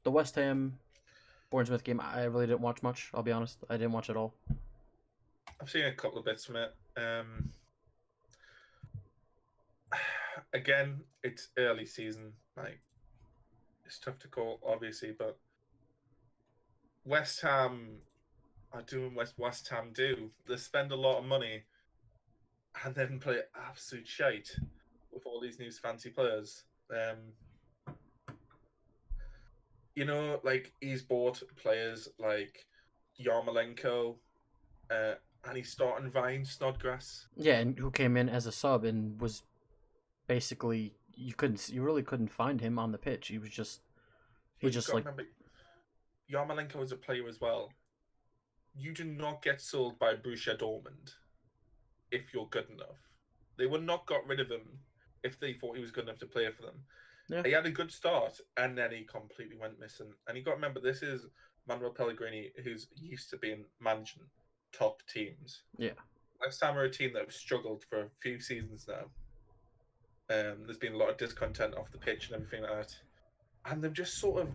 the West Ham Bournemouth game, I really didn't watch much. I'll be honest, I didn't watch at all. I've seen a couple of bits from it. Again, it's early season. Like, it's tough to call, obviously, but West Ham are doing what West Ham do. They spend a lot of money and then play absolute shite with all these new fancy players. Like he's bought players like Yarmolenko, and he's starting Ryan Snodgrass. Yeah, and who came in as a sub and was basically you really couldn't find him on the pitch. He But you've just got to like remember, Yarmolenko is a player as well. You do not get sold by Borussia Dortmund if you're good enough. They would not got rid of him if they thought he was good enough to play for them. yeah He had a good start, and then he completely went missing. And you got to remember, this is Manuel Pellegrini, who's used to being managing top teams. yeah West Ham are a team that have struggled for a few seasons now. There's been a lot of discontent off the pitch and everything like that. And they've just sort of,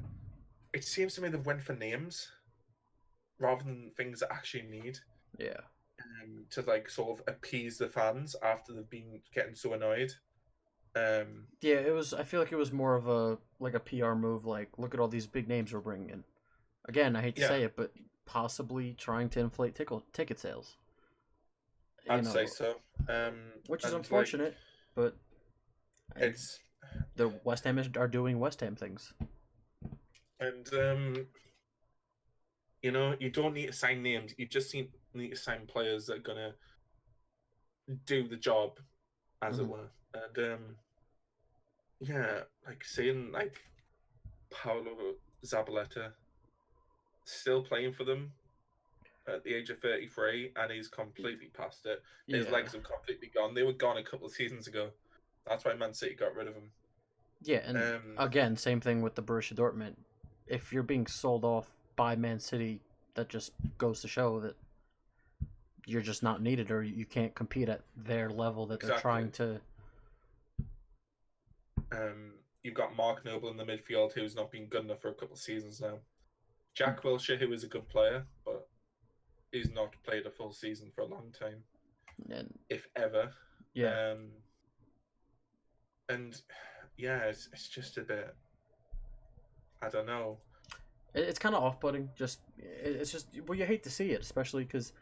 it seems to me they've went for names rather than things that actually need yeah. to like sort of appease the fans after they've been getting so annoyed. Yeah, it was. I feel like it was more of a PR move. Like, look at all these big names we're bringing in. Again, I hate to Yeah, say it, but possibly trying to inflate ticket sales. I'd say so. Which is And unfortunate, but it's the West Ham are doing West Ham things. and you don't need to sign names. You just need to sign players that are gonna do the job, as it were. And yeah, like seeing like Paulo Zabaleta still playing for them at the age of 33, and he's completely past it. His Yeah, legs have completely gone. They were gone a couple of seasons ago. That's why Man City got rid of him. yeah, and again, same thing with the Borussia Dortmund. If you're being sold off by Man City, that just goes to show that you're just not needed, or you can't compete at their level that they're Exactly. trying to. You've got Mark Noble in the midfield, who's not been good enough for a couple of seasons now. Jack Wilshere, who is a good player, but he's not played a full season for a long time, And if ever. yeah, And yeah, it's just a bit. I don't know. it's kind of off-putting. It's just well, you hate to see it, especially because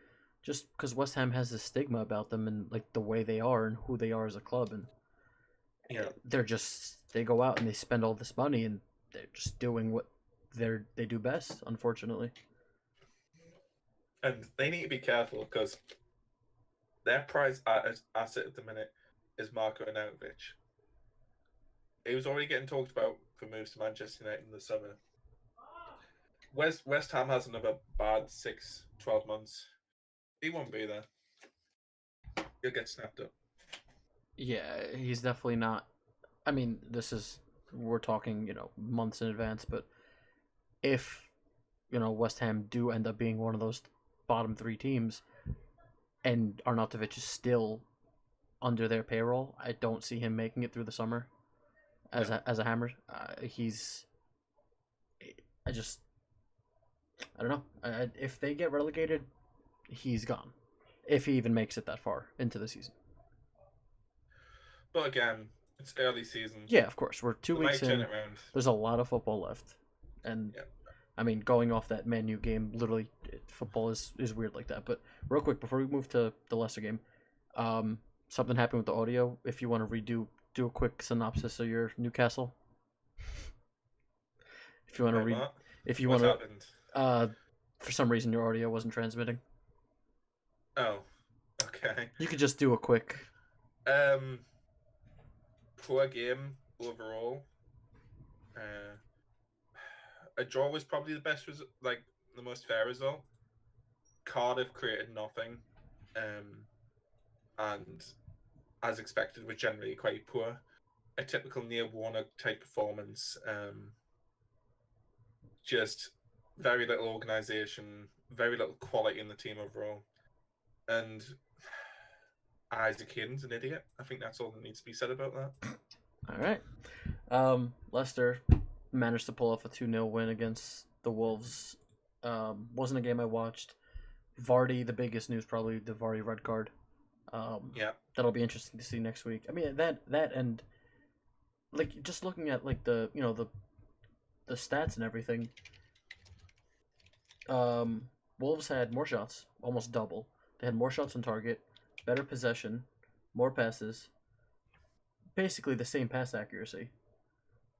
West Ham has this stigma about them and like the way they are and who they are as a club, and Yeah, they go out and they spend all this money and they're just doing what they do best. Unfortunately, and they need to be careful because their prize asset at the minute is Marko Arnautovic. He was already getting talked about for moves to Manchester United in the summer. West Ham has another bad 6-12 months. He won't be there. He'll get snapped up. yeah, he's definitely not. I mean, we're talking months in advance, but if West Ham do end up being one of those bottom three teams, and Arnautovic is still under their payroll, I don't see him making it through the summer as a Hammer. I don't know. If they get relegated, he's gone. If he even makes it that far into the season. But again, it's early season. Yeah, of course. We're 2 weeks turn in. it around. There's a lot of football left, and I mean, going off that Man U game, literally, football is weird like that. But real quick, before we move to the Leicester game, something happened with the audio. If you want to do a quick synopsis of your Newcastle. If you want to read, if you want to, for some reason your audio wasn't transmitting. Oh, okay. You could just do a quick. Poor game overall. A draw was probably the best result, like the most fair result. Cardiff created nothing, and as expected, was generally quite poor. A typical Neil Warnock type performance. Just very little organisation, very little quality in the team overall, and Isaac Hayden's an idiot. I think that's all that needs to be said about that. All right, Leicester. managed to pull off a 2-0 win against the Wolves. Wasn't a game I watched. Vardy, the biggest news probably the Vardy red card. Yeah. That'll be interesting to see next week. I mean that and like just looking at like the the stats and everything. Um, Wolves had more shots, almost double. They had more shots on target, better possession, more passes, basically the same pass accuracy,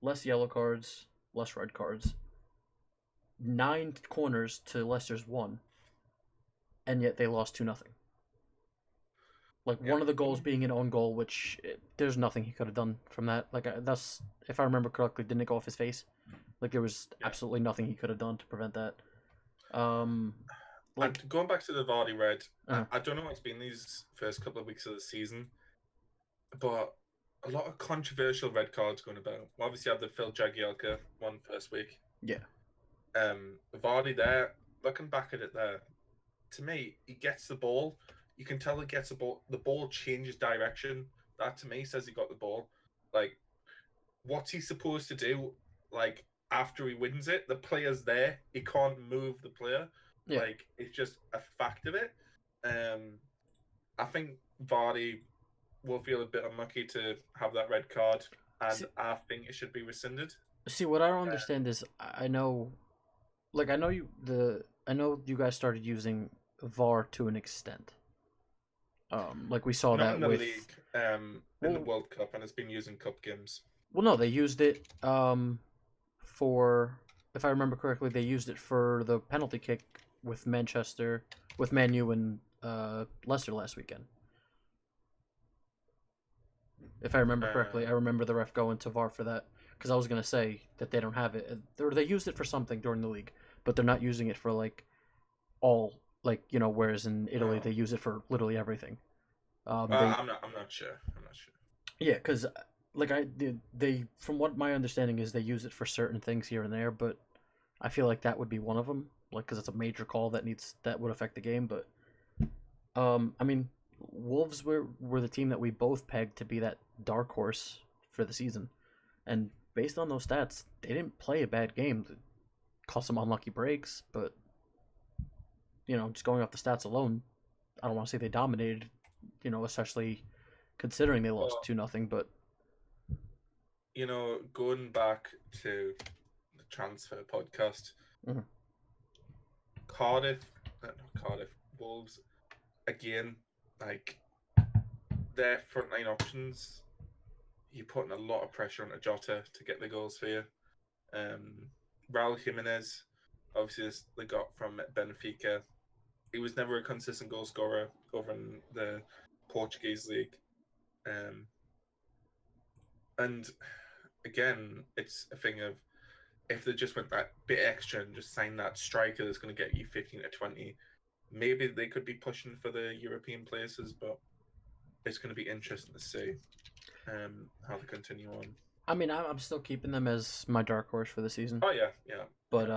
less yellow cards, less red cards, 9 corners to Leicester's 1, and yet they lost 2-0. Like Yeah. one of the goals being an own goal, which there's nothing he could have done from that. Like that's if I remember correctly, didn't it go off his face? Like there was absolutely nothing he could have done to prevent that. Like and going back to the Vardy red, uh, I don't know what it's been these first couple of weeks of the season, but a lot of controversial red cards going about. We obviously had the Phil Jagielka one first week. yeah, Vardy there, looking back at it there, to me, he gets the ball. You can tell he gets the ball. The ball changes direction. That to me says he got the ball. Like, what's he supposed to do? Like, after he wins it, the player's there. He can't move the player. yeah. Like, it's just a fact of it. I think Vardy will feel a bit unlucky to have that red card, and I think it should be rescinded. See, what I don't understand is I know, like I know you guys started using VAR to an extent. Like we saw Not that in the with league, in the World Cup, and it's been used in cup games. well, no, they used it for if I remember correctly, they used it for the penalty kick with Man U and Leicester last weekend. If I remember correctly, I remember the ref going to VAR for that because I was gonna say that they don't have it. Or they used it for something during the league, but they're not using it for like all like whereas in Italy they use it for literally everything. I'm not sure. I'm not sure. Yeah, because like they from what my understanding is they use it for certain things here and there, but I feel like that would be one of them. Like because it's a major call that would affect the game, but I mean, Wolves were the team that we both pegged to be that dark horse for the season, and based on those stats, they didn't play a bad game. It caused some unlucky breaks, but just going off the stats alone, I don't want to say they dominated. Especially considering they lost 2-0, but going back to the transfer podcast, mm-hmm. Cardiff, Wolves, again, like their frontline options, you're putting a lot of pressure on Jota to get the goals for you. Raul Jimenez, obviously they got from Benfica. He was never a consistent goal scorer over in the Portuguese league. And again, it's a thing of if they just went that bit extra and just signed that striker that's going to get you 15 to 20, maybe they could be pushing for the European places, but it's going to be interesting to see how they continue on. I mean, I'm still keeping them as my dark horse for the season. Oh, yeah. But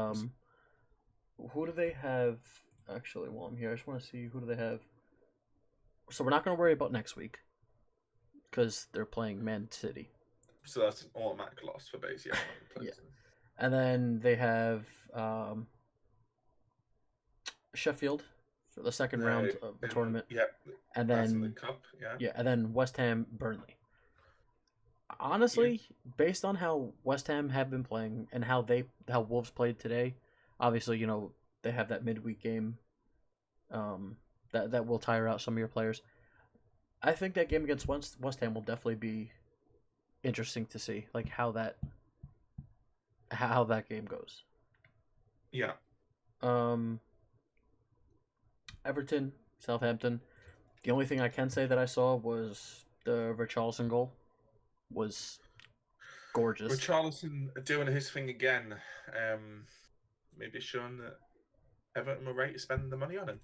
who do they have? Actually, while I'm here, I just want to see who do they have. So we're not going to worry about next week because they're playing Man City. So that's an automatic loss for base, yeah. Yeah. And then they have Sheffield for the second round of the tournament. Yeah. And then the cup, yeah. Yeah, and then West Ham, Burnley. Honestly, based on how West Ham have been playing and how Wolves played today, obviously, they have that midweek game that will tire out some of your players. I think that game against West Ham will definitely be interesting to see, like how that game goes. Yeah. Everton, Southampton. The only thing I can say that I saw was the Richarlison goal was gorgeous. Richarlison doing his thing again. Maybe showing that Everton were right to spend the money on him.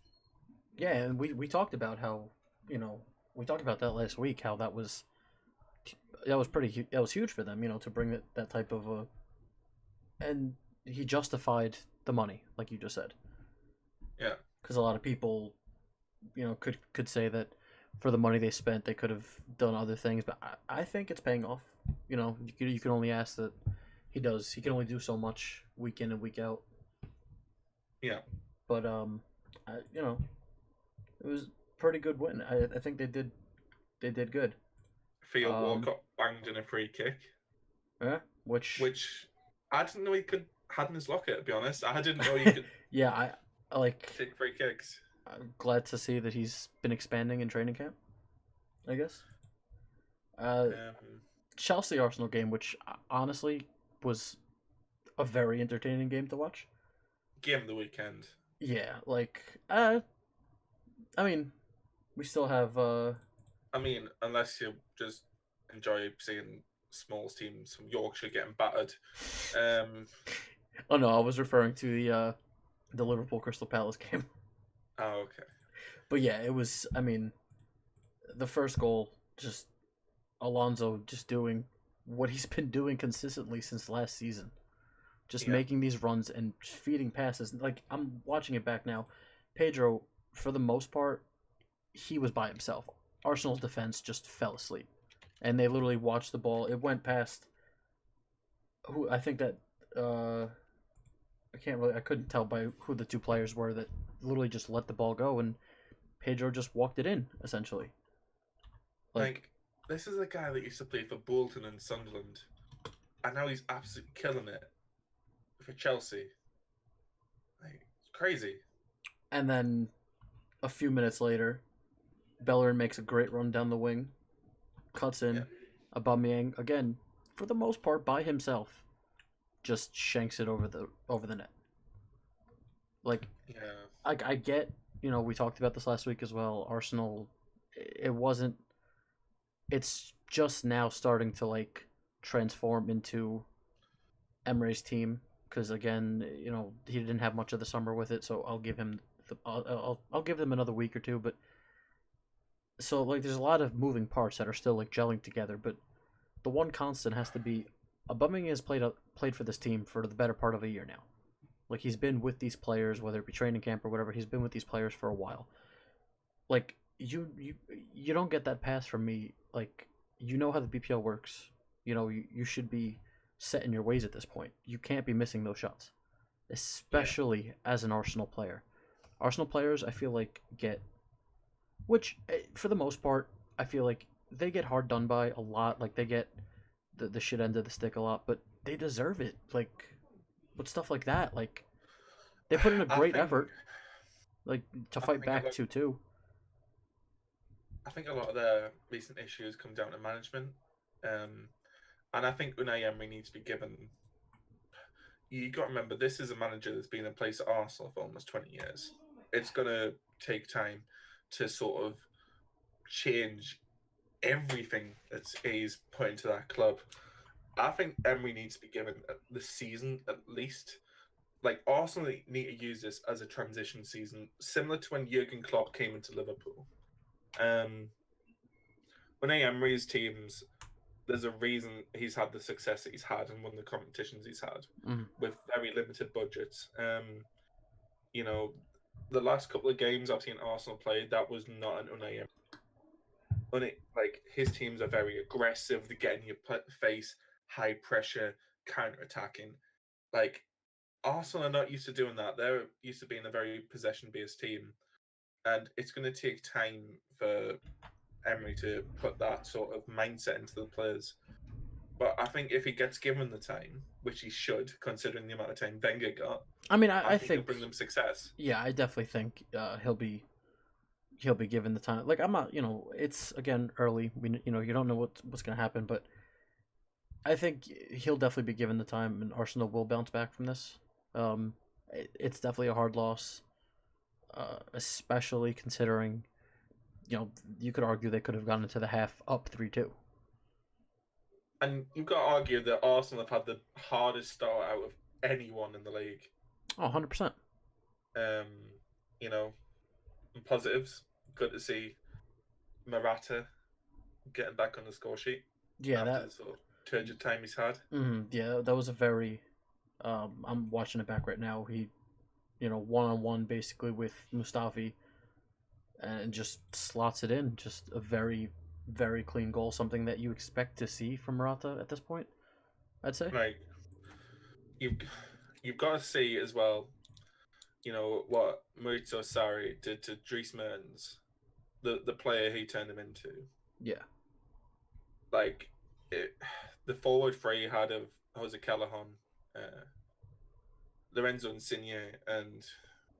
Yeah, and we talked about how we talked about that last week. How that was huge for them. To bring that type of a, and he justified the money, like you just said. Yeah. Because a lot of people, could say that for the money they spent, they could have done other things, but I think it's paying off. You can only ask that He does. He can only do so much week in and week out. Yeah. But you know, it was a pretty good win. I think they did good. Theo Um, Walcott banged in a free kick, yeah, which which I didn't know he could had in his locker. To be honest, I didn't know he could yeah, I like. take free kicks. I'm glad to see that he's been expanding in training camp. I guess. Uh, Um, Chelsea Arsenal game, which honestly was a very entertaining game to watch. Game of the weekend. Yeah, like I mean, we still have I mean, unless you just enjoy seeing small teams from Yorkshire getting battered. oh no, I was referring to the Liverpool Crystal Palace game. Oh, okay. But yeah, it was. I mean, the first goal, just Alonso just doing what he's been doing consistently since last season, just Yeah. making these runs and feeding passes. Like I'm watching it back now, Pedro, for the most part, he was by himself. Arsenal's defense just fell asleep, and they literally watched the ball. It went past who I think that I couldn't tell by who the two players were that literally just let the ball go, and Pedro just walked it in essentially. Like Like, this is a guy that used to play for Bolton and Sunderland, and now he's absolutely killing it for Chelsea. Like, it's crazy. and then a few minutes later, Bellerin makes a great run down the wing, cuts Yeah. in. Aubameyang again, for the most part by himself, just shanks it over the net. Like Yeah. I get, we talked about this last week as well. Arsenal, it wasn't. It's just now starting to like transform into Emery's team because again, he didn't have much of the summer with it, so I'll give him I'll give them another week or two. But so like, there's a lot of moving parts that are still like gelling together, but the one constant has to be Aubameyang has played for this team for the better part of a year now. Like he's been with these players, whether it be training camp or whatever. He's been with these players for a while. Like you don't get that pass from me. Like you know how the BPL works. You should be set in your ways at this point. You can't be missing those shots, Yeah. especially as an Arsenal player. Arsenal players, I feel like which for the most part, I feel like they get hard done by a lot. Like they get the shit end of the stick a lot, but they deserve it. Like with stuff like that, like they put in a I great think effort, like to I fight think a back lot 2-2. I think a lot of their recent issues come down to management. Um and I think Unai Emery needs to be given you got to remember this is a manager that's been in place at Arsenal for almost 20 years. It's going to take time to sort of change everything that he's put into that club. I think Emery needs to be given the season at least. Like Arsenal need to use this as a transition season, similar to when Jurgen Klopp came into Liverpool. When Emery's teams, there's a reason he's had the success that he's had and won the competitions he's had Mm. with very limited budgets. You know, the last couple of games I've seen Arsenal play, that was not an Unai Emery. Like his teams are very aggressive. They get in your face, high pressure, counter attacking. Like Arsenal are not used to doing that. They're used to being a very possession based team, and it's going to take time for Emery to put that sort of mindset into the players. But I think if he gets given the time, which he should, considering the amount of time Wenger got, I mean, I I think he'll think, bring them success. yeah, I definitely think he'll be given the time. Like I'm not, it's again early. You don't know what's gonna happen, but I think he'll definitely be given the time, and Arsenal will bounce back from this. It's definitely a hard loss, especially considering, you could argue they could have gone into the half up 3-2. And you've got to argue that Arsenal have had the hardest start out of anyone in the league. Oh, 100%. Um, you know, and positives. Good to see Morata getting back on the score sheet Yeah, after the sort of turgid time he's had. yeah, that was a very. I'm watching it back right now. He, one on one basically with Mustafi, and just slots it in. Just a very, very clean goal. Something that you expect to see from Morata at this point, I'd say. Like, you've you've got to see as well. You know what Maurizio Sarri did to Dries Mertens, the player he turned him into. Yeah. Like the forward three he had of Jose Callahan, Lorenzo Insigne, and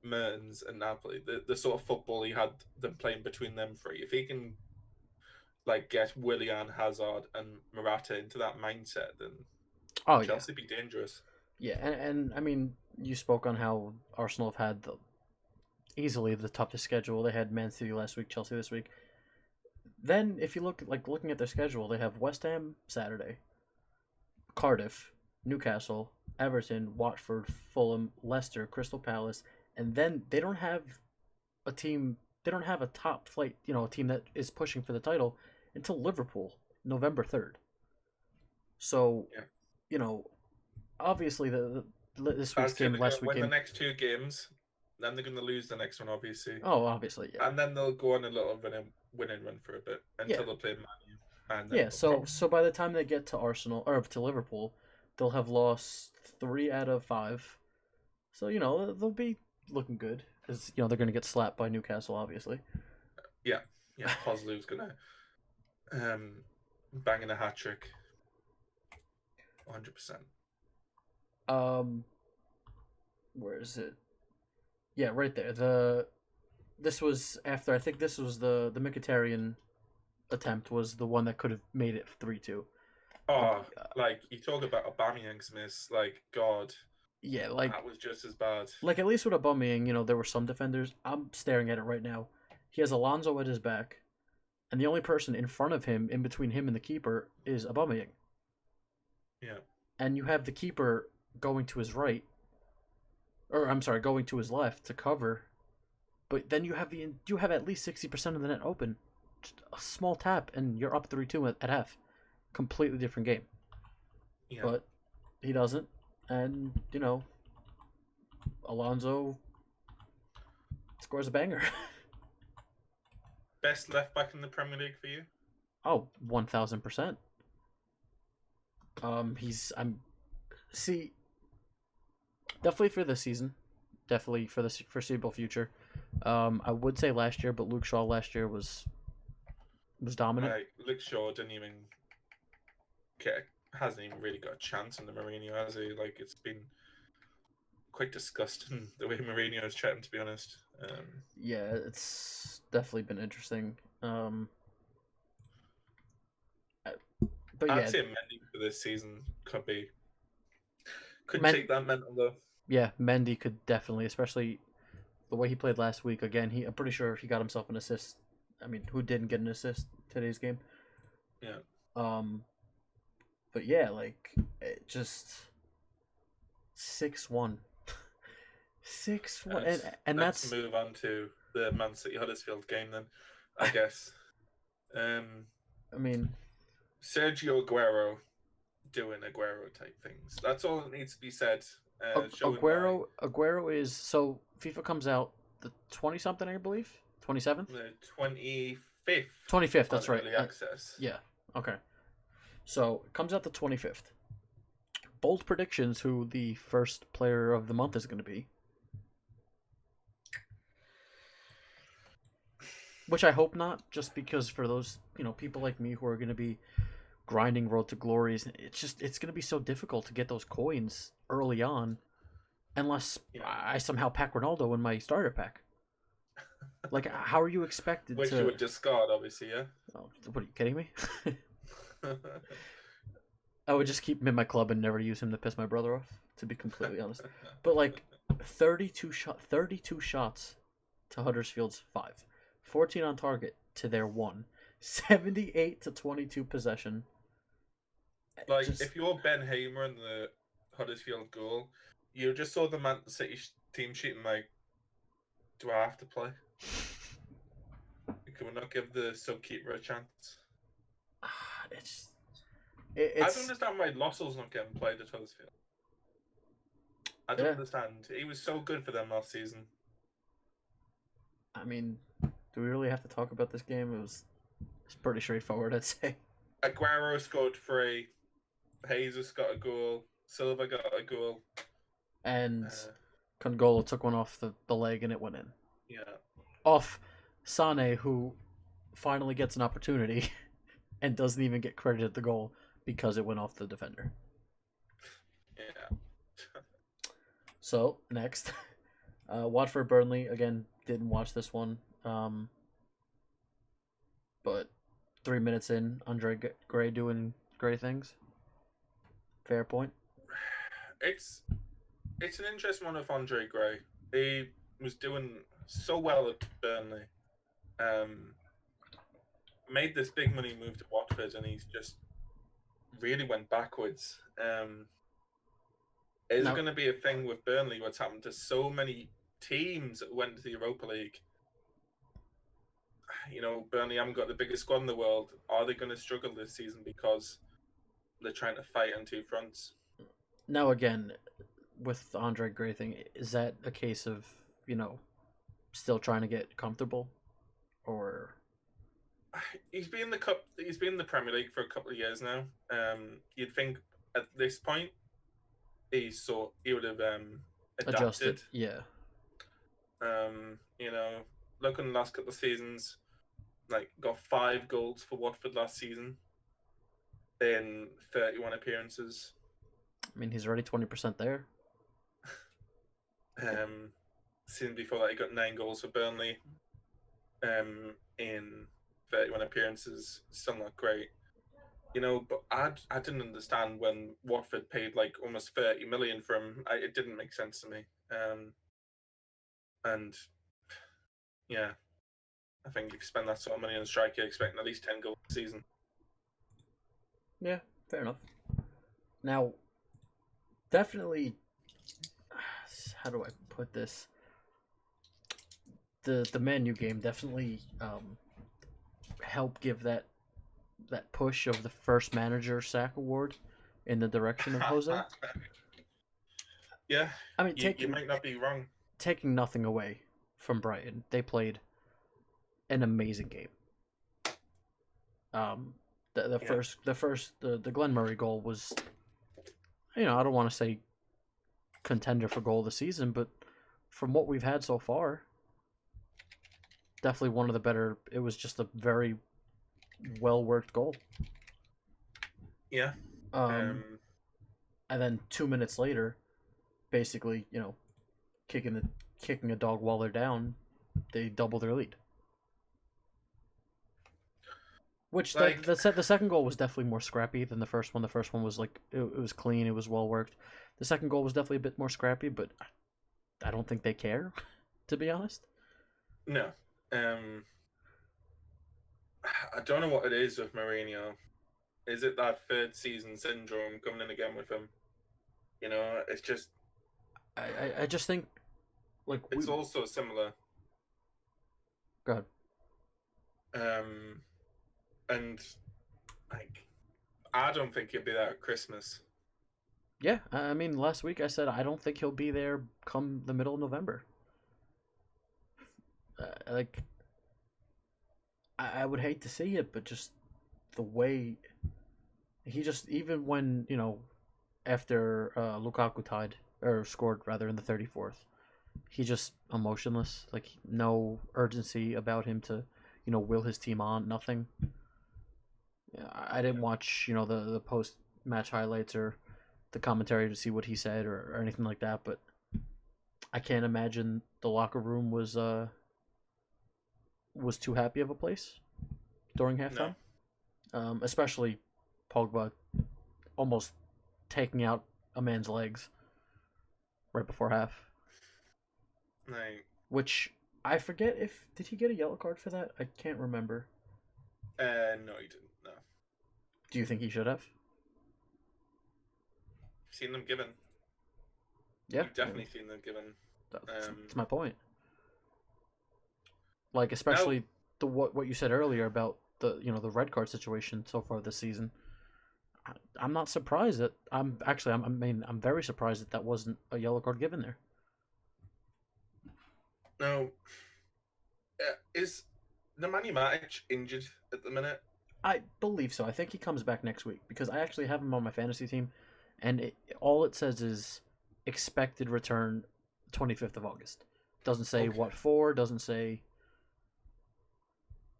Mertens and Napoli. The sort of football he had them playing between them three. If he can like get Willian, Hazard, and Morata into that mindset, then Oh yeah. Chelsea be dangerous. Yeah, and I mean, you spoke on how Arsenal have had easily the toughest schedule. They had Man City last week, Chelsea this week. Then, if you looking at their schedule, they have West Ham Saturday, Cardiff, Newcastle, Everton, Watford, Fulham, Leicester, Crystal Palace, and then they don't have a team. They don't have a top flight, a team that is pushing for the title until Liverpool, November 3rd. So, Yeah. you know, obviously this week's I'd say game, they're last going to week win the game. next two games, then they're going to lose the next one, obviously, Oh, obviously, yeah, and then they'll go on a little winning run for a bit yeah, until they play Man U, and then yeah. So by the time they get to Arsenal or to Liverpool, they'll have lost 3 out of 5. So they'll be looking good because they're going to get slapped by Newcastle, obviously. yeah, Hoslu's going to bang in a hat trick, 100%. Where is it? Yeah, right there. This was after, I think this was the Mkhitaryan attempt was the one that could have made it 3-2. Oh, like you talk about Aubameyang's miss, like God, Yeah, like that was just as bad. at least with Aubameyang, there were some defenders. I'm staring at it right now. He has Alonso at his back, and the only person in front of him, in between him and the keeper, is Aubameyang. Yeah. And you have the keeper going to his right, or I'm sorry, going to his left to cover. But then you have at least 60% of the net open. Just a small tap, and you're up 3-2 at half. Completely different game. Yeah. But he doesn't, and Alonso scores a banger. Best left back in the Premier League for you? Oh, 1000%. See, definitely for this season, definitely for the foreseeable future. I would say last year, but Luke Shaw last year was dominant. Like Luke Shaw hasn't even really got a chance on the Mourinho, has he? Like it's been quite disgusting the way Mourinho has treated him, to be honest. Yeah, it's definitely been interesting. But I'd yeah, say Mendy for this season could take that mental though. Yeah, Mendy could definitely, especially the way he played last week. Again, I'm pretty sure he got himself an assist. I mean, who didn't get an assist today's game? Yeah. But yeah, like it just 6-1, 6-1, and let's move on to the Man City Huddersfield game then, I guess. I mean, Sergio Aguero doing Aguero type things. That's all that needs to be said. Aguero is, so FIFA comes out the 20 something, I believe, 27th, the 25th. 25th. That's right. Early access. Yeah. Okay. So it comes out the 25th. Bold predictions: who the first player of the month is going to be. Which I hope not, just because for those people like me who are going to be grinding Road to Glories, it's going to be so difficult to get those coins early on, unless I somehow pack Ronaldo in my starter pack. Like, how are you expected Which to? you would discard, obviously, yeah. Oh, what are you kidding me? I would just keep him in my club and never use him to piss my brother off, to be completely honest. But like 32 shots to Huddersfield's 5. 14 on target to their 1. 78-22 possession. Like if you're Ben Hamer in the Huddersfield goal, you just saw the Man City team sheet and like, do I have to play? Can we not give the sub keeper a chance? I don't understand why Lossell's not getting played at Huddersfield. I don't understand. He was so good for them last season. I mean, do we really have to talk about this game? It's pretty straightforward, I'd say. Aguero scored 3. Jesus got a goal. Silva got a goal. And Congolo took one off the leg and it went in. Yeah. Off Sane, who finally gets an opportunity and doesn't even get credited the goal because it went off the defender. Yeah. So, next. Watford Burnley, again, didn't watch this one. But 3 minutes in, Andre Gray doing great things. Fair point. It's an interesting one with Andre Gray. He was doing so well at Burnley. Made this big money move to Watford, and he's just really went backwards. Is it going to be a thing with Burnley? What's happened to so many teams that went to the Europa League? You know, Burnley haven't got the biggest squad in the world. Are they going to struggle this season because they're trying to fight on two fronts? Now, again, with the Andre Gray thing, is that a case of, still trying to get comfortable? Or he's been in the cup. He's been in the Premier League for a couple of years now. You'd think at this point he would have adjusted. Yeah. Look in the last couple of seasons, like got 5 goals for Watford last season in 31 appearances. I mean, he's already 20% there. Season before that, he got 9 goals for Burnley. In 31 appearances, still not great. But I didn't understand when Watford paid like almost 30 million for him. It didn't make sense to me. And yeah, I think you spend that sort of money on a striker, expecting at least 10 goals a season. Yeah, fair enough. Now, definitely, how do I put this? The Man U game definitely helped give that push of the first manager sack award in the direction of Jose. Yeah, I mean, you might not be wrong. Taking nothing away from Brighton, they played an amazing game. The Glenn Murray goal was, I don't want to say contender for goal of the season, but from what we've had so far, definitely one of the better. It was just a very well worked goal. Yeah. And then 2 minutes later, basically, kicking a dog while they're down, they double their lead. Which the second goal was definitely more scrappy than the first one. The first one was like it was clean, it was well worked. The second goal was definitely a bit more scrappy, but I don't think they care, to be honest. No. I don't know what it is with Mourinho. Is it that third season syndrome coming in again with him? It's just. I just think, like it's also similar. Go ahead. And like, I don't think he'll be there at Christmas. Yeah, I mean, last week I said I don't think he'll be there come the middle of November. I would hate to see it, but just the way he just, even when after Lukaku scored rather in the 34th, he just emotionless, like no urgency about him to will his team on, nothing. I didn't watch the post match highlights or the commentary to see what he said or anything like that, but I can't imagine the locker room was too happy of a place during halftime. No. Especially Pogba almost taking out a man's legs right before half. Right. Which I forget did he get a yellow card for that? I can't remember. No, he didn't. No. Do you think he should have? Seen them given. Yeah, you've definitely seen them given. That's my point. Like, especially what you said earlier about the red card situation so far this season. I'm not surprised that I'm very surprised that wasn't a yellow card given there. No. Is Nemanja Matic injured at the minute? I believe so. I think he comes back next week because I actually have him on my fantasy team, and all it says is expected return 25th of August. Doesn't say Okay. what for. Doesn't say.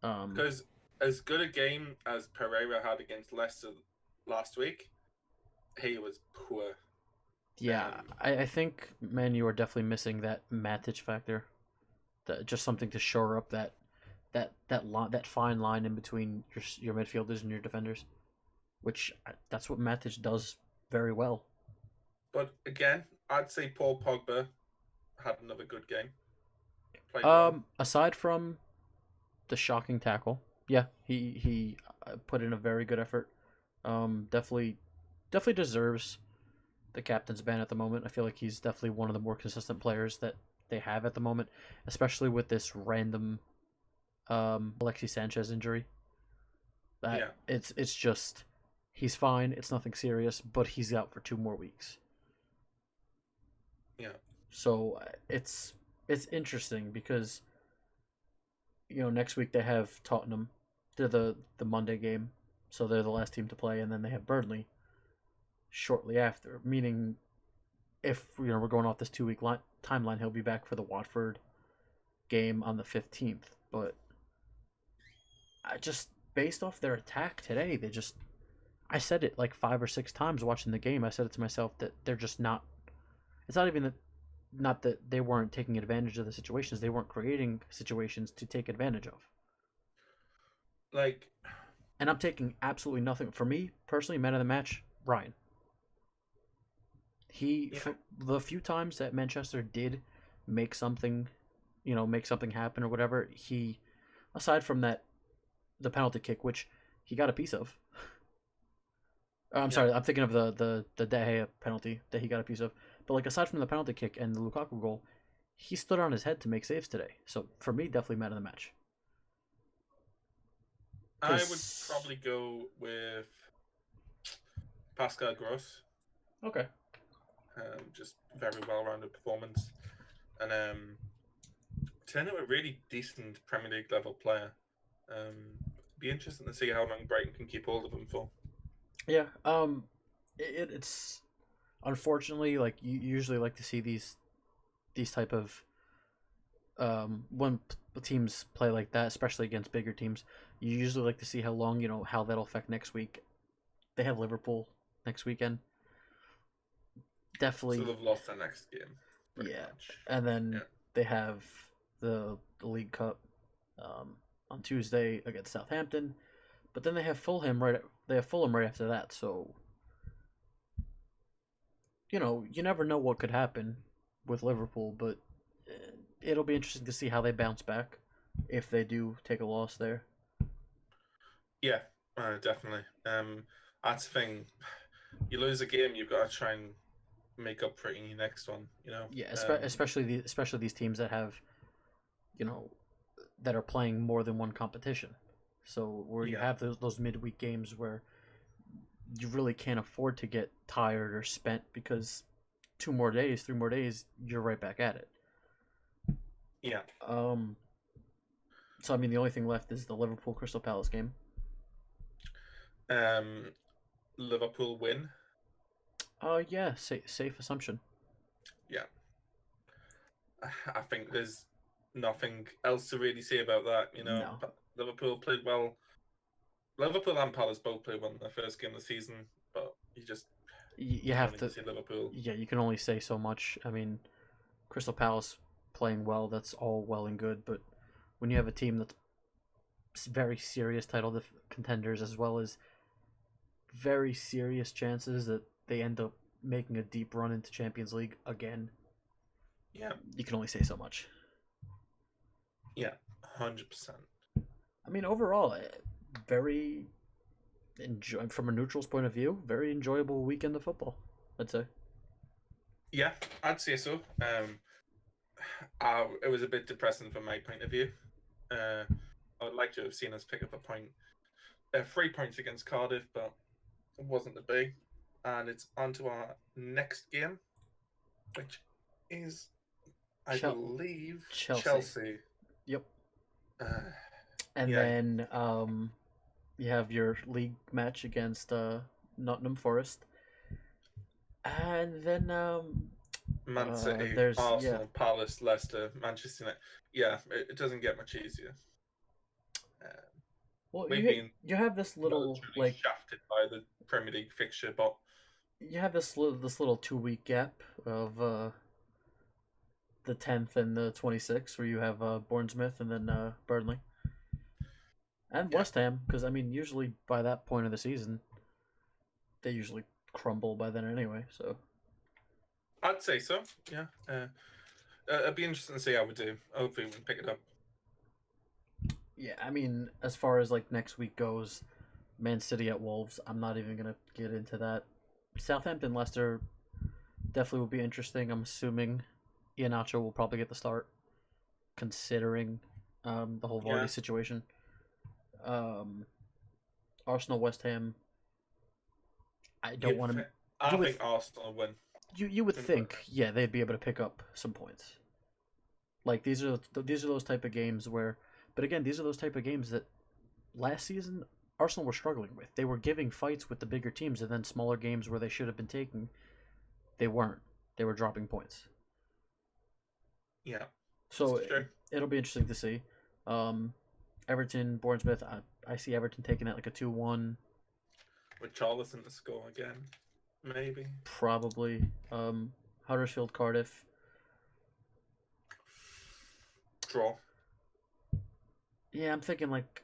Because as good a game as Pereira had against Leicester last week, he was poor. Yeah, I think, man, you are definitely missing that Matic factor. Just something to shore up that fine line in between your midfielders and your defenders, which that's what Matic does very well. But again, I'd say Paul Pogba had another good game. Played well. Aside from the shocking tackle, yeah, he put in a very good effort. Definitely deserves the captain's ban at the moment. I feel like he's definitely one of the more consistent players that they have at the moment, especially with this random Alexis Sanchez injury. That Yeah. it's just he's fine. It's nothing serious, but he's out for 2 more weeks. Yeah. So it's interesting because next week they have Tottenham. They're the Monday game, so they're the last team to play, and then they have Burnley shortly after. Meaning, if we're going off this 2 week timeline, he'll be back for the Watford game on the 15th. But I just based off their attack today, I said it like 5 or 6 times watching the game. I said it to myself that they're just not. It's not even that. Not that they weren't taking advantage of the situations; they weren't creating situations to take advantage of. Like, And I'm taking absolutely nothing. For me personally, man of the match, Ryan. yeah. For the few times that Manchester did make something, make something happen or whatever, aside from the penalty kick, which he got a piece of. I'm Yeah. sorry, I'm thinking of the De Gea penalty that he got a piece of. But like aside from the penalty kick and the Lukaku goal, he stood on his head to make saves today. So for me, definitely man of the match. I would Cause probably go with Pascal Gross. okay, Just very well-rounded performance, and turned out a really decent Premier League level player. Be interesting to see how long Brighton can keep hold of him for. yeah. It's unfortunately like you usually like to see these type of when teams play like that, especially against bigger teams. You usually like to see how long how that'll affect next week. They have Liverpool next weekend. So Definitely, they've lost their next game, pretty yeah. much. And then Yeah. they have the League Cup um, on Tuesday against Southampton, but then they have Fulham right. They have Fulham right after that. So you never know what could happen with Liverpool, but it'll be interesting to see how they bounce back if they do take a loss there. Yeah, definitely. That's the thing. You lose a game, you've got to try and make up for it in your next one. Yeah, especially these teams that have you know that are playing more than one competition. So where you Yeah, have those midweek games where you really can't afford to get tired or spent because 2 more days, 3 more days, you're right back at it. yeah. Um, so I mean, the only thing left is the Liverpool Crystal Palace game. Um, Liverpool win. Yeah, safe assumption. Yeah, I think there's nothing else to really say about that. No, Liverpool played well. Liverpool and Palace both played well in their first game of the season, but you you can have only to. see Liverpool. Yeah, you can only say so much. I mean, Crystal Palace playing well, that's all well and good, but when you have a team that's very serious title contenders as well as very serious chances that they end up making a deep run into Champions League again, Yeah, you can only say so much. yeah, 100%. I mean, overall, very from a neutral's point of view, very enjoyable weekend of football, I'd say. Yeah, I'd say so. It was a bit depressing from my point of view. I would like to have seen us pick up 3 points against Cardiff, but it wasn't to be. And it's on to our next game, which is, I believe, Chelsea. Yep. Uh, And yeah, then you have your league match against Nottingham Forest. And then Man City, there's yeah. Arsenal, Palace, Leicester, Manchester United. Yeah, it doesn't get much easier. Um, Well, we've been you have this well and little truly like shafted by the Premier League fixture, but you have this little 2 week gap of the 10th and the 26th where you have Bournemouth and then Burnley and yeah, West Ham because I mean usually by that point of the season they usually crumble by then anyway. So I'd say so. Yeah, it'd be interesting to see how we do. Hopefully, we can pick it up. yeah, I mean as far as like next week goes, Man City at Wolves. I'm not even gonna get into that. Southampton Leicester definitely will be interesting. I'm assuming Iheanacho will probably get the start considering the whole Yeah, Vardy situation. Um, Arsenal West Ham. I don't you'd. want to. I You would think Arsenal win. you would Gonna put it think yeah they'd be able to pick up some points. Like these are those type of games where, but again these are those type of games that last season Arsenal were struggling with. They were giving fights with the bigger teams, and then smaller games where they should have been taking, they weren't. They were dropping points. Yeah, this So is true. it'll be interesting to see. Um, Everton, Bournemouth. I see Everton taking it like a 2-1, With Charleston to score again, maybe. probably. Huddersfield, Cardiff. Draw. Yeah, I'm thinking like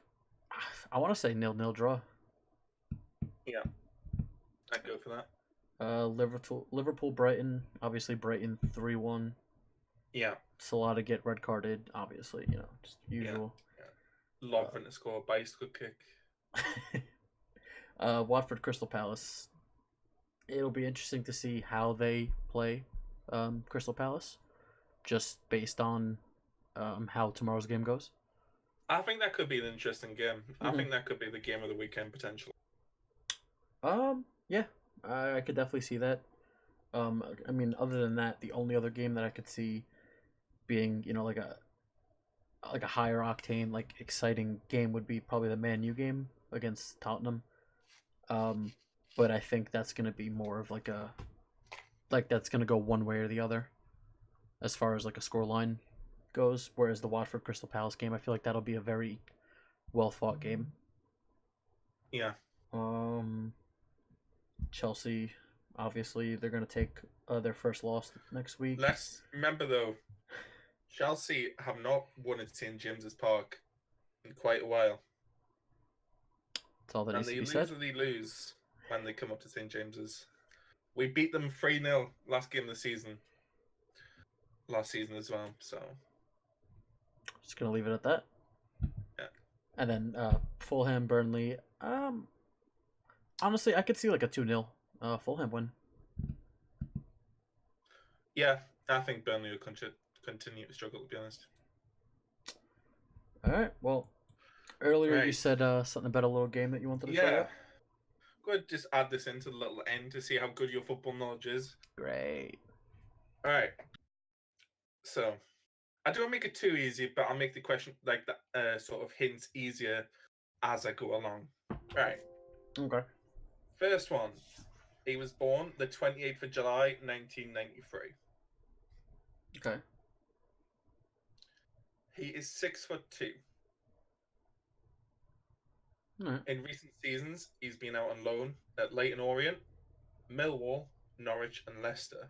I want to say 0-0 draw. Yeah, I'd go for that. Liverpool, Brighton. Obviously, Brighton 3-1. Yeah, Salah to get red carded. Obviously, just yeah, usual. yeah. Lovren to score a bicycle kick. Watford, Crystal Palace. It'll be interesting to see how they play Crystal Palace, just based on how tomorrow's game goes. I think that could be an interesting game. I Mm-hmm. think that could be the game of the weekend potentially. Yeah, I could definitely see that. I mean, other than that, the only other game that I could see being, like a higher octane, like exciting game would be probably the Man U game against Tottenham. Um, but I think that's gonna be more of like that's gonna go one way or the other as far as like a score line goes. Whereas the Watford Crystal Palace game, I feel like that'll be a very well fought game. Yeah. Um, Chelsea, obviously, they're gonna take their first loss next week. Let's remember though, Chelsea have not won at St James's Park in quite a while, That's all that and needs to they be said. usually lose when they come up to St James's. We beat them 3-0 last game of the season, last season as well. So Just gonna leave it at that. yeah, And then Fulham, Burnley. Honestly, I could see like a 2-0 Fulham win. yeah. I think Burnley will continue to struggle. To be honest. All right. Well, earlier you Right. said something about a little game that you wanted to try Yeah. out. Go ahead, just add this into the little end to see how good your football knowledge is. Great. All right. So I don't make it too easy, but I'll make the question like the sort of hints easier as I go along. Right. Okay. First one. He was born the 28th of July, 1993. Okay. He is 6'2". All right. In recent seasons, he's been out on loan at Leyton Orient, Millwall, Norwich, and Leicester.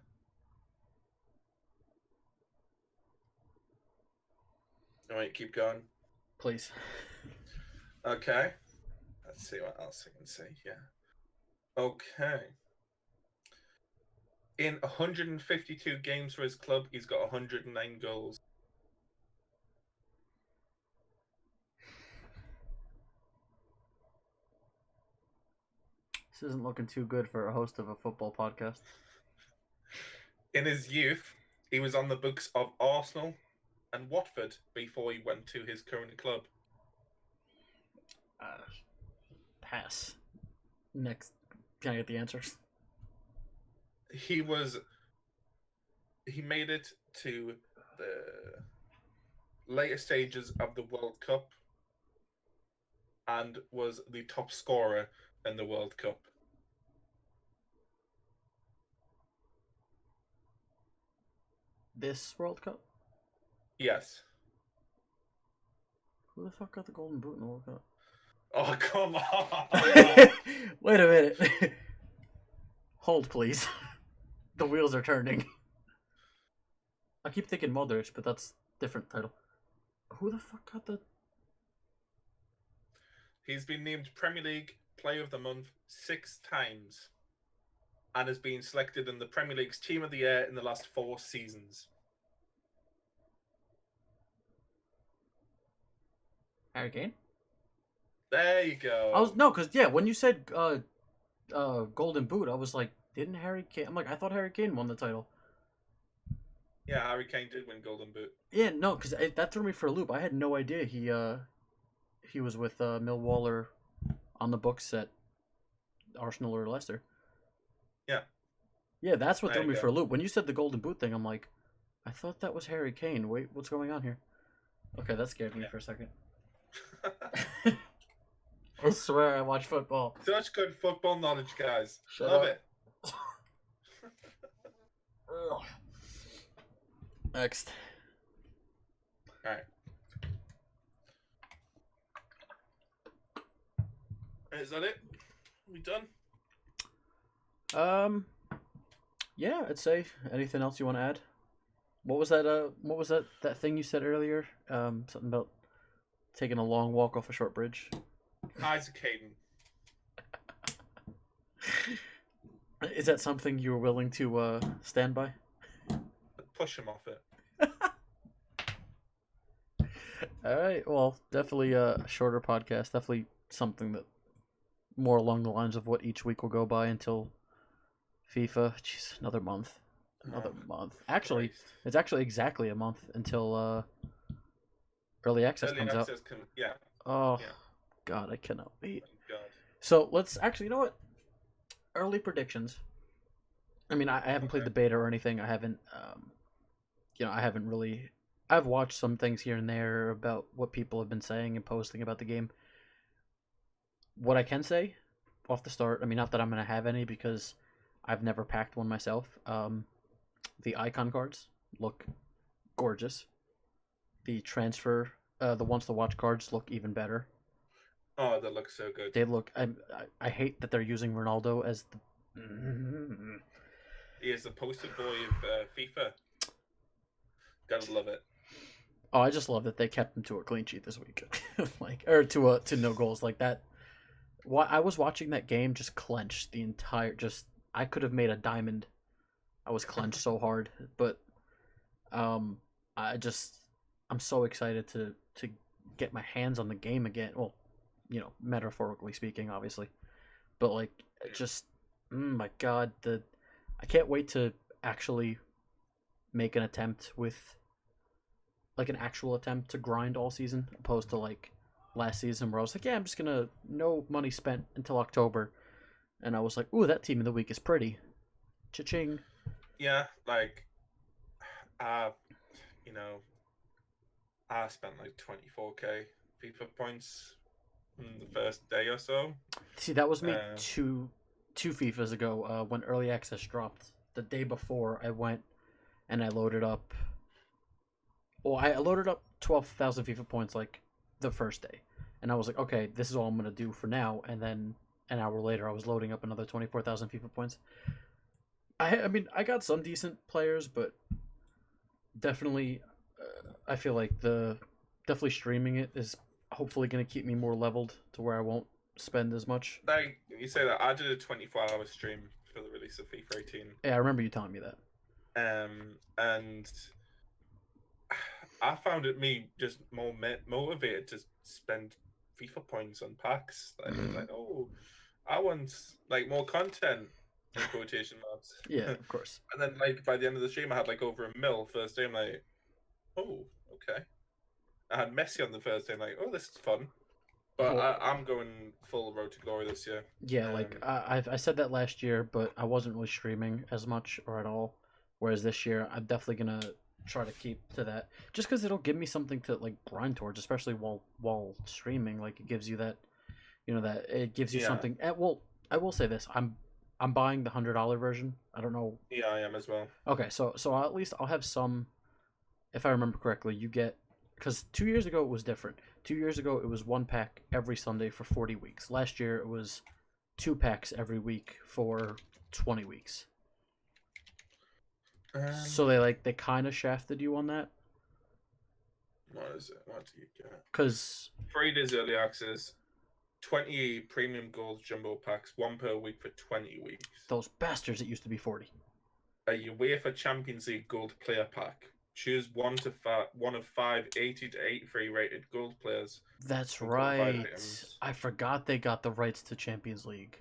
All right, keep going. Please. Okay. Let's see what else I can say here. Okay. In 152 games for his club, he's got 109 goals. This isn't looking too good for a host of a football podcast. In his youth, he was on the books of Arsenal and Watford before he went to his current club. Pass. Next. Can I get the answers? He made it to the later stages of the World Cup and was the top scorer in the World Cup. This World Cup? Yes. Who the fuck got the Golden Boot in the World Cup? Oh, come on! Wait a minute. Hold, please. The wheels are turning. I keep thinking Modric, but that's different title. Who the fuck got the... He's been named Premier League Player of the Month 6 times and has been selected in the Premier League's Team of the Year in the last 4 seasons. Harry Kane? There you go. No, because yeah, when you said Golden Boot, I was like, didn't Harry Kane? I'm like, I thought Harry Kane won the title. Yeah, Harry Kane did win Golden Boot. Yeah, no, because that threw me for a loop. I had no idea he was with Millwall or on the books at Arsenal or Leicester. Yeah. Yeah, that's what There threw you me go. for a loop. When you said the Golden Boot thing, I'm like, I thought that was Harry Kane. Wait, what's going on here? Okay, that scared me for a second. I swear I watch football. Such good football knowledge, guys. Shut Love up. it. Ugh. Next. Alright. Is that it? We done? Yeah, I'd say. Anything else you want to add? What was that? What was that thing you said earlier? Something about taking a long walk off a short bridge. Isaac Hayden. Is that something you were willing to stand by? Push him off it. All right. Well, definitely a shorter podcast. Definitely something that more along the lines of what each week will go by until FIFA. Jeez, another month. Another month. Actually, Christ. it's actually exactly a month until early access Early comes out. access yeah. Oh, Yeah. God, I cannot wait. God. So let's actually, you know what? Early predictions. I mean, I haven't played the beta or anything. I haven't, I haven't really. I've watched some things here and there about what people have been saying and posting about the game. What I can say off the start, I mean, not that I'm going to have any because I've never packed one myself. The icon cards look gorgeous. The transfer, the once to watch cards look even better. Oh, that looks so good. They look. I hate that they're using Ronaldo as the. He is the poster boy of FIFA. Gotta love it. Oh, I just love that they kept him to a clean sheet this week, or to no goals like that. I was watching that game just clench the entire. Just I could have made a diamond. I was clenched so hard, but I'm so excited to get my hands on the game again. Well, metaphorically speaking, obviously, but like just my God, I can't wait to actually make an attempt with like an actual attempt to grind all season, opposed to like last season where I was like, yeah, I'm just gonna no money spent until October, and I was like, ooh, that team of the week is pretty, cha-ching. Yeah, like, I spent like 24k FIFA points in the first day or so. See, that was me two FIFAs ago when early access dropped. The day before, I went and I loaded up. Well, I loaded up 12,000 FIFA points like the first day, and I was like, okay, this is all I'm gonna do for now. And then an hour later, I was loading up another 24,000 FIFA points. I mean, I got some decent players, but definitely, I feel like definitely streaming it is hopefully going to keep me more leveled to where I won't spend as much. Like you say that, I did a 24-hour stream for the release of FIFA 18. Yeah, I remember you telling me that. And I found me just more motivated to spend FIFA points on packs. Like, I was like, oh, I want like more content in quotation marks. Yeah, of course. And then like by the end of the stream, I had like over 1 mil first day. I'm like, oh, okay. I had Messi on the first day. I'm like, oh, this is fun. But I'm going full Road to Glory this year. Yeah, like I said that last year, but I wasn't really streaming as much or at all. Whereas this year, I'm definitely gonna try to keep to that, just because it'll give me something to like grind towards, especially while streaming. Like it gives you that, that it gives you something. Well, I will say this: I'm I'm buying the $100 version. I don't know. Yeah, I am as well. Okay, so at least I'll have some. If I remember correctly, you get because 2 years ago it was different. 2 years ago it was one pack every Sunday for 40 weeks. Last year it was two packs every week for 20 weeks. So they kind of shafted you on that. What is it? What do you get? Because 3 days early access, 20 premium gold jumbo packs, one per week for 20 weeks. those bastards, it used to be 40. A UEFA Champions League gold player pack. Choose one of 5 80 to 83 rated gold players. That's right. I forgot they got the rights to Champions League.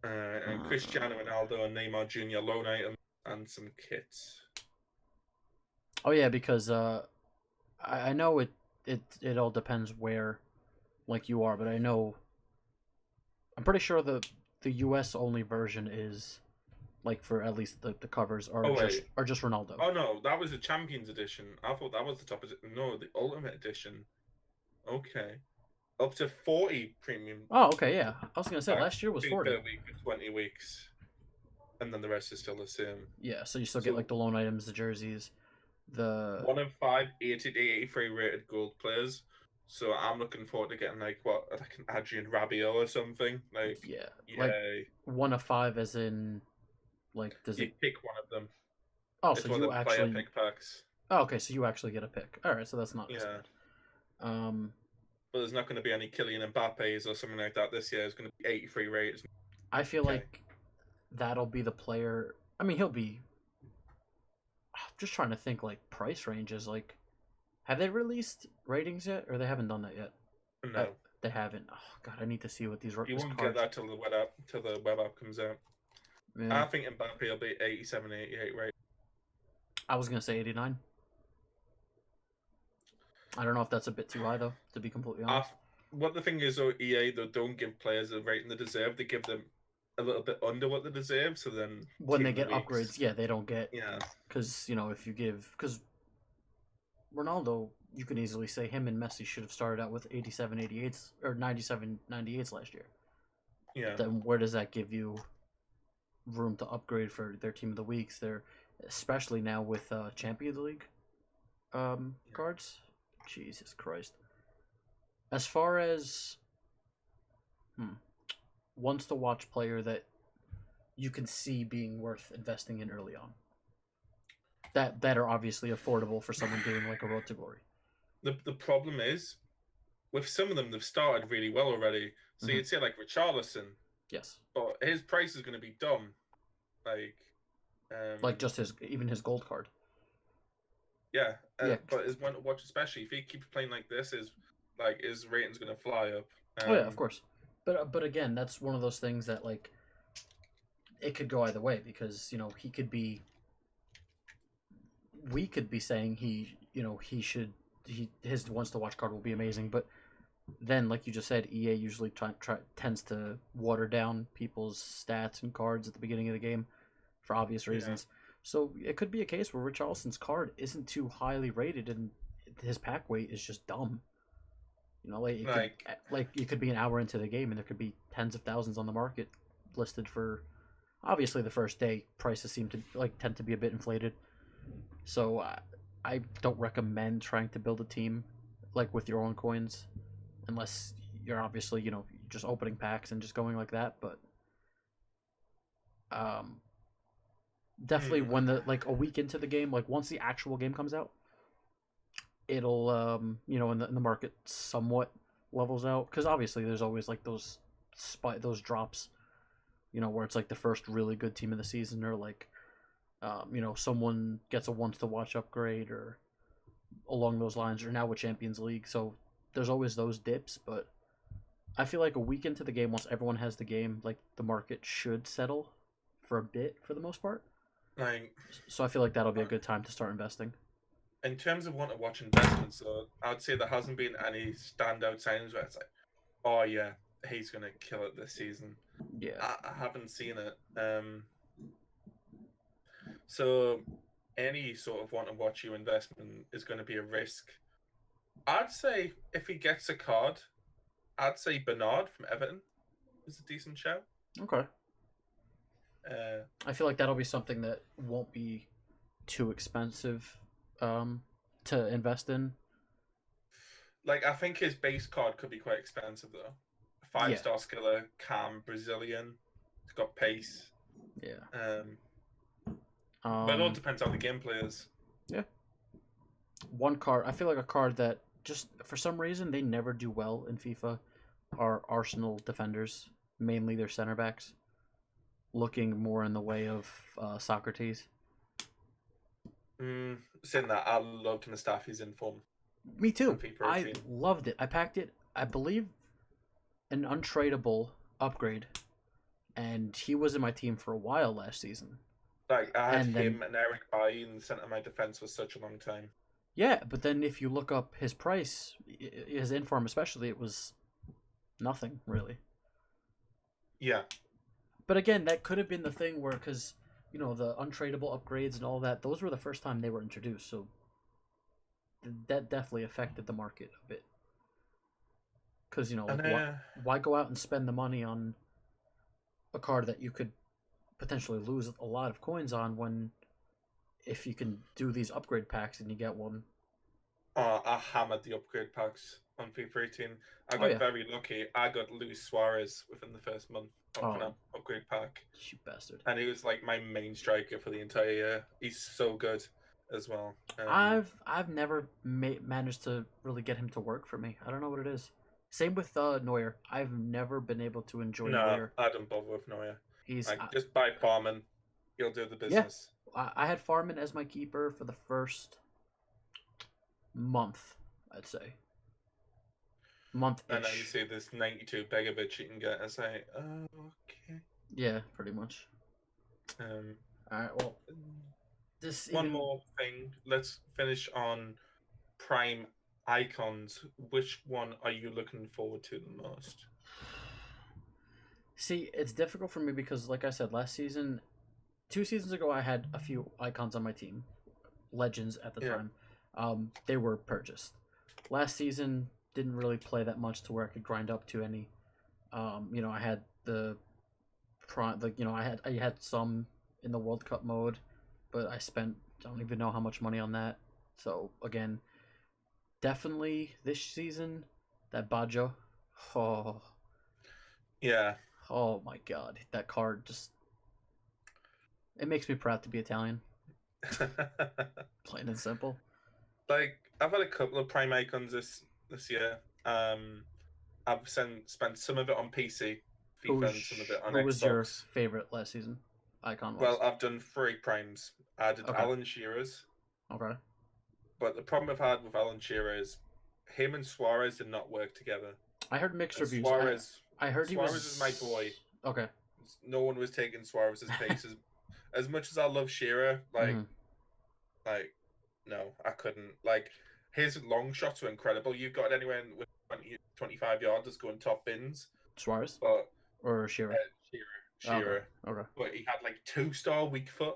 And Cristiano Ronaldo and Neymar Jr. loan items and some kits. Oh yeah, because I know it all depends where, like, you are, but I'm pretty sure the US only version is, like, for at least the covers are just Ronaldo. Oh no, that was the Champions Edition. I thought that was the top. No, the Ultimate Edition. Okay, up to 40 premium. Oh, okay, yeah. I was gonna say last year was 40 per week for 20 weeks, and then the rest is still the same. Yeah, so you still get like the loan items, the jerseys, the 1 of 5 80 to 83 rated gold players. So I'm looking forward to getting like an Adrian Rabiot or something. Like like 1 of 5 as in, like, does you it pick one of them? Oh, so you actually player pick packs. Oh, okay, so you actually get a pick. All right, so that's not as bad. But there's not going to be any Kylian Mbappe's or something like that this year. It's going to be 83 rated. I feel like that'll be the player. I mean, he'll be. I'm just trying to think, like, price ranges. Like, have they released ratings yet, or they haven't done that yet? No, they haven't. Oh God, I need to see what these. You won't get that till the web app comes out. Yeah. I think Mbappe will be 87, 88 rated. I was gonna say 89. I don't know if that's a bit too high, though, to be completely honest. What the thing is, though, EA, they don't give players the rating they deserve. They give them a little bit under what they deserve. So then when they get upgrades, they don't get. Yeah. Because, if you give. Because Ronaldo, you can easily say him and Messi should have started out with 87, 88s, or 97, 98s last year. Yeah. Then where does that give you room to upgrade for their team of the weeks? They're, especially now with Champions League cards. Jesus Christ. As far as wants to watch player that you can see being worth investing in early on, that are obviously affordable for someone doing like a Road to Glory. The problem is, with some of them, they've started really well already. So you'd say like Richarlison. Yes. But his price is going to be dumb. Like just his gold card. Yeah, but is one to watch, especially if he keeps playing like this, his rating's gonna fly up. Oh yeah, of course. But again, that's one of those things that, like, it could go either way, because he could be. We could be saying his wants to watch card will be amazing, but then, like you just said, EA usually tends to water down people's stats and cards at the beginning of the game for obvious reasons. Yeah. So it could be a case where Richarlison's card isn't too highly rated and his pack weight is just dumb. It could be an hour into the game and there could be tens of thousands on the market listed for. Obviously, the first day prices seem to tend to be a bit inflated. So I don't recommend trying to build a team with your own coins, unless you're obviously just opening packs and just going like that. But definitely when a week into the game, once the actual game comes out, it'll in the market somewhat levels out, because obviously there's always those drops, where it's the first really good team of the season, or someone gets a once to watch upgrade or along those lines, or now with Champions League. So there's always those dips, but I feel like a week into the game, once everyone has the game, the market should settle for a bit for the most part. So I feel like that'll be a good time to start investing. In terms of want to watch investments, though, I'd say there hasn't been any standout signings where it's oh yeah, he's gonna kill it this season. Yeah, I haven't seen it. So any sort of want to watch you investment is going to be a risk. I'd say if he gets a card, I'd say Bernard from Everton is a decent shout. Okay. I feel like that'll be something that won't be too expensive to invest in. Like I think his base card could be quite expensive though. Five Yeah, star skiller, calm Brazilian. It's got pace. yeah. But it all depends on the gameplay is. Yeah. One card, I feel like a card that just for some reason they never do well in FIFA are Arsenal defenders, mainly their center backs, looking more in the way of Socrates. Saying that, I loved Mustafi's in form. Me too. FIFA I 18. loved it. I packed it. I believe an untradeable upgrade, and he was in my team for a while last season. Like I had And then- him and Eric Bailly in the centre of my defence for such a long time. Yeah, but then if you look up his price, his inform especially, it was nothing really. Yeah. But again, that could have been the thing where, because the untradeable upgrades and all that, those were the first time they were introduced, so that definitely affected the market a bit. Because why go out and spend the money on a card that you could potentially lose a lot of coins on when if you can do these upgrade packs and you get one. I hammered the upgrade packs on FIFA 18. I got very lucky. I got Luis Suarez within the first month of an upgrade pack. You bastard. And he was like my main striker for the entire year. He's so good as well. I've never managed to really get him to work for me. I don't know what it is. Same with Neuer. I've never been able to enjoy Neuer. I don't bother with Neuer. He's like, just buy Farman. He'll do the business. Yeah, I had Farman as my keeper for the first month, I'd say. Month-ish. And then you see this 92 Begovic you can get. It's like, oh, okay. Yeah, pretty much. Alright, well, one more thing. Let's finish on Prime icons. Which one are you looking forward to the most? See, it's difficult for me because, like I said, 2 seasons ago, I had a few icons on my team, legends at the time. They were purchased. Last season, didn't really play that much to where I could grind up to any. I had I had some in the World Cup mode, but I don't even know how much money on that. So again, definitely this season, that Baggio. Oh. Yeah. Oh my god, that card just... It makes me proud to be Italian. Plain and simple. Like, I've had a couple of Prime icons this year. I've spent some of it on PC, FIFA, and some of it on Xbox. Who was your favorite last season icon? Well, I've done 3 Primes. I did Alan Shearer's. Okay. But the problem I've had with Alan Shearer is him and Suarez did not work together. I heard mixed reviews. I heard Suarez is my boy. Okay. No one was taking Suarez's pace as much as I love Shearer. Like, no, I couldn't. Like, his long shots were incredible. You got anywhere with 20, 25 yarders going top bins. Suarez? Or Shearer? Shearer. Okay. But he had like 2-star weak foot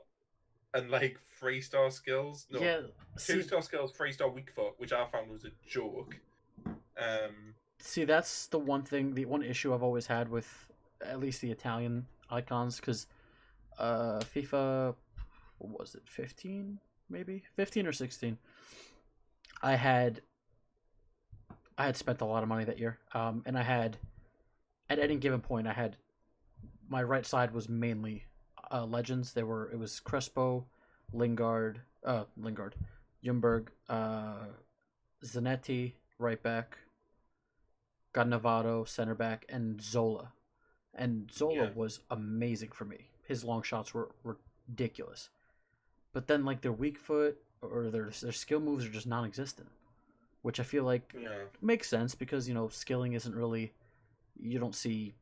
and like 3-star skills. No, yeah. 2-star skills, 3-star weak foot, which I found was a joke. See, that's the one issue I've always had with at least the Italian icons, because FIFA, what was it, 15 maybe? 15 or 16. I had spent a lot of money that year, and I had, at any given point, my right side was mainly legends. It was Crespo, Lingard, Ljungberg, Zanetti, right back, Cannavaro, center back, and Zola. And Zola was amazing for me. His long shots were ridiculous. But then, like, their weak foot or their skill moves are just non-existent, which I feel like makes sense because, skilling isn't really... You don't see,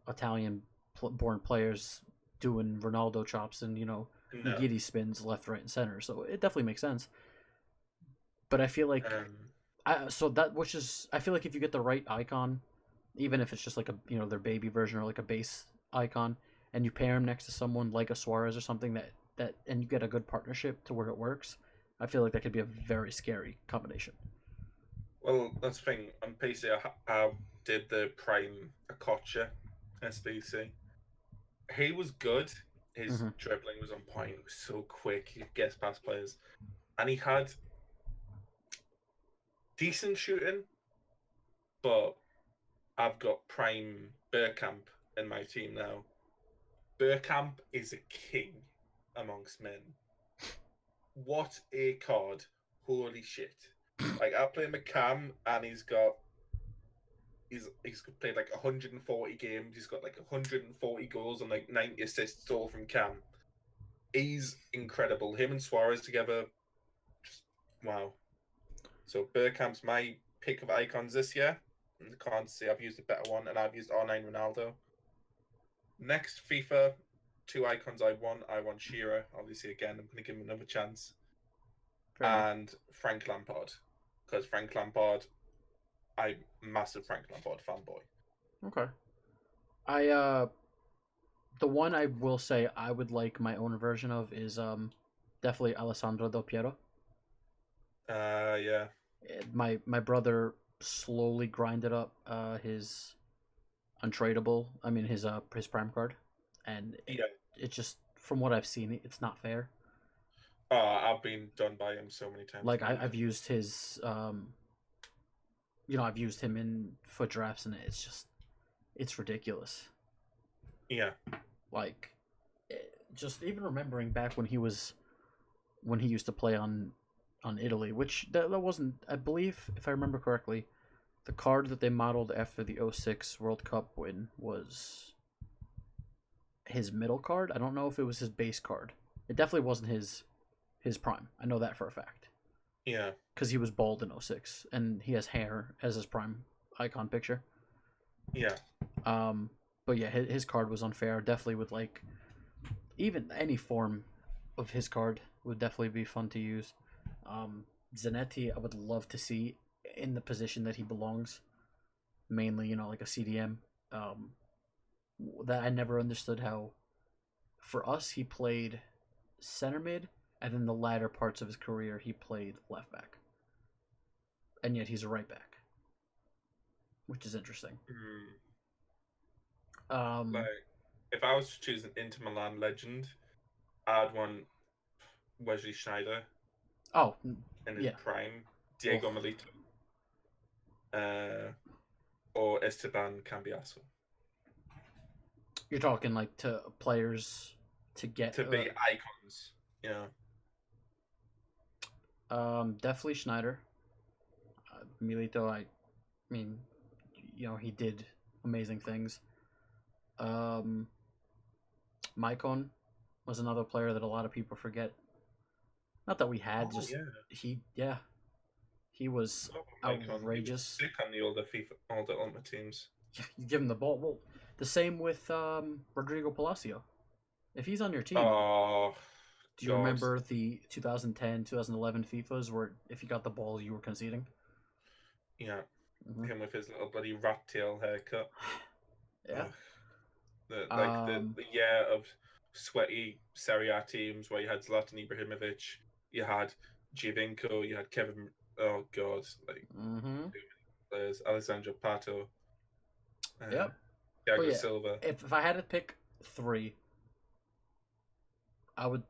Italian-born players doing Ronaldo chops and, giddy spins left, right, and center. So it definitely makes sense. But I feel like... I feel like if you get the right icon, even if it's just like their baby version or like a base icon, and you pair him next to someone like a Suarez or something and you get a good partnership to where it works, I feel like that could be a very scary combination. Well, that's the thing. On PC, I did the Prime Akocha SBC. He was good. His Mm-hmm. dribbling was on point. He was so quick. He gets past players, and he had decent shooting. But I've got prime Burkamp in my team now. Burkamp is a king amongst men. What a card! Holy shit! Like I play McCam, and he's played like 140 games. He's got like 140 goals and like 90 assists all from Cam. He's incredible. Him and Suarez together, just wow. So Bergkamp's my pick of icons this year. And I can't say I've used a better one, and I've used R9 Ronaldo. Next FIFA, two icons I want. I want Shearer. Obviously, again, I'm going to give him another chance. Fair enough. And Frank Lampard, because Frank Lampard, I'm a massive Frank Lampard fanboy. Okay. The one I will say I would like my own version of is definitely Alessandro Del Piero. Yeah. My brother slowly grinded up his untradeable. I mean his prime card, and it just from what I've seen, it's not fair. Oh, I've been done by him so many times. Like I've used his I've used him in foot drafts, and it's ridiculous. Yeah. Like, just even remembering back when he used to play on Italy, which that wasn't, I believe, if I remember correctly, the card that they modeled after the 06 World Cup win was his middle card. I don't know if it was his base card. It definitely wasn't his prime. I know that for a fact. Yeah. Because he was bald in 06, and he has hair as his prime icon picture. Yeah. But yeah, his card was unfair. Definitely would like, even any form of his card would definitely be fun to use. Zanetti, I would love to see in the position that he belongs, mainly like a CDM. That I never understood how. For us, he played center mid, and then the latter parts of his career he played left back, and yet he's a right back, which is interesting. Like, if I was to choose an Inter Milan legend, I'd want Wesley Sneijder. Oh, in his prime, Diego Milito, or Esteban Cambiasso. You're talking like to players to get to be icons, yeah. Definitely Schneider. Milito, I mean, he did amazing things. Maicon was another player that a lot of people forget. Not that we had, he was outrageous. Sick on the older Ultimate teams. You give him the ball. Well, the same with Rodrigo Palacio. If he's on your team, do you remember the 2010, 2011 FIFAs where if you got the ball, you were conceding? Yeah. Mm-hmm. Him with his little bloody rat tail haircut. Yeah. The year of sweaty Serie A teams where you had Zlatan Ibrahimovic, you had Giovinco, you had Kevin. Oh God, like players. Alessandro Pato. Yep. Thiago Silva. If I had to pick three, I would.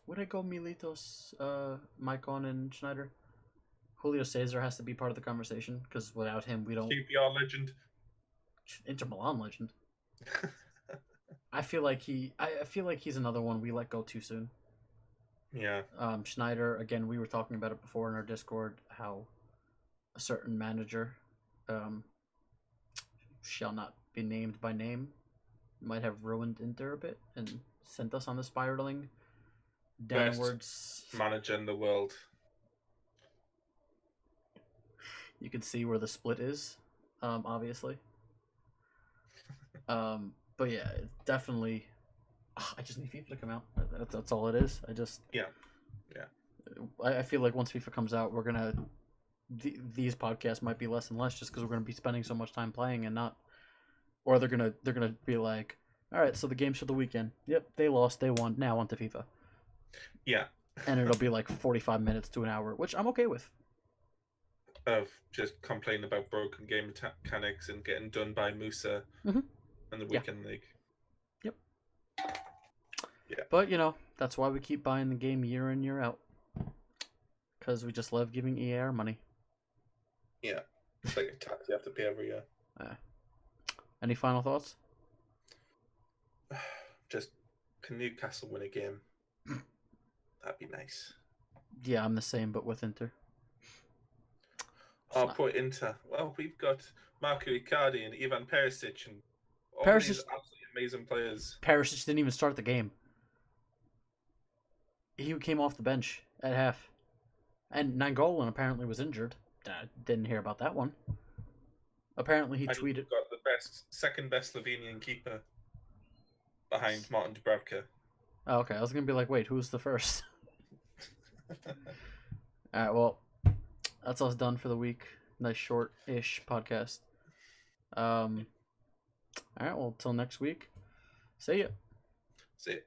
Would I go Militos, Maicon, and Schneider? Julio Cesar has to be part of the conversation because without him, we don't. QPR legend. Inter Milan legend. I feel like he's another one we let go too soon. Yeah. Schneider, again, we were talking about it before in our Discord, how a certain manager, shall not be named by name, might have ruined Inter a bit and sent us on the spiraling downwards. Best manager in the world. You can see where the split is, obviously. But yeah, definitely. I just need FIFA to come out. That's all it is. Yeah. I feel like once FIFA comes out, we're gonna these podcasts might be less and less just because we're gonna be spending so much time playing and not, or they're gonna be like, all right, so the games for the weekend. Yep, they lost, they won. Now on to FIFA. Yeah. And it'll be like 45 minutes to an hour, which I'm okay with. Of just complaining about broken game mechanics and getting done by Musa in the weekend league. Yep. Yeah. But that's why we keep buying the game year in year out, because we just love giving EA our money. Yeah, it's like a tax you have to pay every year. Any final thoughts? Just, can Newcastle win a game? That'd be nice. Yeah, I'm the same, but with Inter. I'll put Inter. Well, we've got Marco Icardi and Ivan Perisic and all Perisic, these absolutely amazing players. Perisic didn't even start the game. He came off the bench at half. And Nainggolan apparently was injured. Didn't hear about that one. Apparently he tweeted... We've got the second best Slovenian keeper behind Martin Dubravka. Oh, okay, I was going to be like, wait, who's the first? Alright, well, that's us done for the week. Nice short-ish podcast. Alright, well, till next week. See ya. See ya.